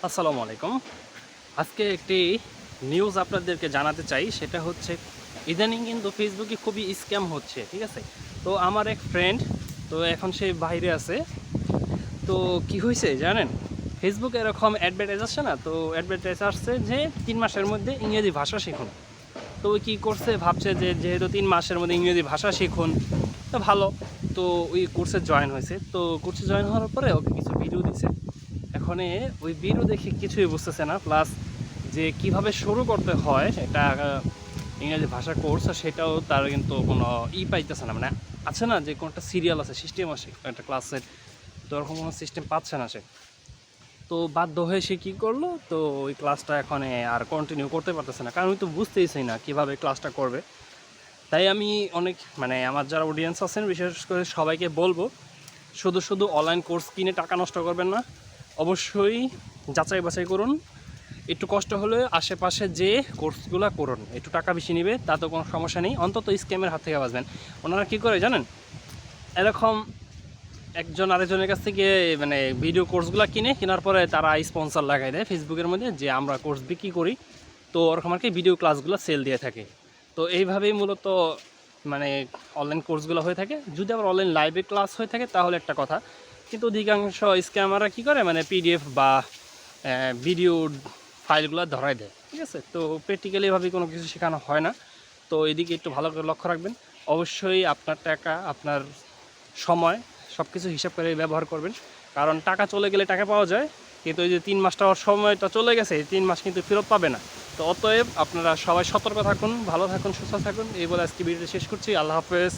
আসসালামু আলাইকুম। আজকে একটি নিউজ আপনাদেরকে জানাতে চাই, সেটা হচ্ছে ইদানিং কিন্তু ফেসবুকে খুবই স্ক্যাম হচ্ছে, ঠিক আছে? তো আমার এক ফ্রেন্ড, তো এখন সে বাইরে আছে। তো কি হয়েছে জানেন, ফেসবুকে এরকম অ্যাডভার্টাইজ আসছে না, তো অ্যাডভার্টাইজ আসছে যে 3 মাসের মধ্যে ইংরেজি ভাষা শিখুন। তো ওই কী করছে, ভাবছে যে যেহেতু 3 মাসের মধ্যে ইংরেজি ভাষা শিখুন তো ভালো। তো ওই কোর্সে জয়েন হয়েছে। তো কোর্সে জয়েন হওয়ার পরে ওকে কিছু ভিডিও দিছে। এখন ওই ভিডিও দেখে কিছুই বুঝতেছে না, প্লাস যে কিভাবে শুরু করতে হয় এটা ইংরেজি ভাষা কোর্স, সেটাও তার কিন্তু কোনো পাইতেছে না। মানে আছে না যে কোনটা সিরিয়াল আছে, সিস্টেম আছে একটা ক্লাসের, তো ওরকম কোনো সিস্টেম পাচ্ছে না সে। তো বাধ্য হয়ে সে কী করলো, তো ওই ক্লাসটা এখন আর কন্টিনিউ করতে পারতেছে না, কারণ আমি তো বুঝতেইছি না কীভাবে ক্লাসটা করবে। তাই আমি অনেক আমার যারা অডিয়েন্স আছেন বিশেষ করে সবাইকে বলবো, শুধু শুধু অনলাইন কোর্স কিনে টাকা নষ্ট করবেন না। অবশ্যই যাচাই বাছাই করুন। একটু কষ্ট হলে আশেপাশে যে কোর্সগুলো করুন, একটু টাকা বেশি নেবে তাতে কোনো সমস্যা নেই, অন্তত স্ক্যামের হাত থেকে বাঁচবেন। ওনারা কী করে জানেন, এরকম একজন আরেকজনের কাছ থেকে ভিডিও কোর্সগুলো কেনার পরে তারা স্পন্সর লাগাই দেয় ফেসবুকের মধ্যে যে আমরা কোর্স বিক্রি করি, তো ওরকম আর কি ভিডিও ক্লাসগুলো সেল দিয়ে থাকে। তো এইভাবেই মূলত অনলাইন কোর্সগুলো হয়ে থাকে। যদি আবার অনলাইন লাইভে ক্লাস হয়ে থাকে তাহলে একটা কথা, কিন্তু অধিকাংশ স্ক্যামাররা কী করে পিডিএফ বা ভিডিও ফাইলগুলো ধরাই দেয়, ঠিক আছে? তো প্র্যাকটিক্যালিভাবে কোনো কিছু শেখানো হয় না। তো এদিকে একটু ভালো করে লক্ষ্য রাখবেন। অবশ্যই আপনার টাকা, আপনার সময় সব কিছু হিসাব করে ব্যবহার করবেন, কারণ টাকা চলে গেলে টাকা পাওয়া যায়, কিন্তু এই যে 3 মাসটা সময়টা চলে গেছে, এই 3 মাস কিন্তু ফেরত পাবে না। তো অতএব আপনারা সবাই সতর্ক থাকুন, ভালো থাকুন, সুস্থ থাকুন। এই বলে আজকে ভিডিওটি শেষ করছি। আল্লাহ হাফেজ।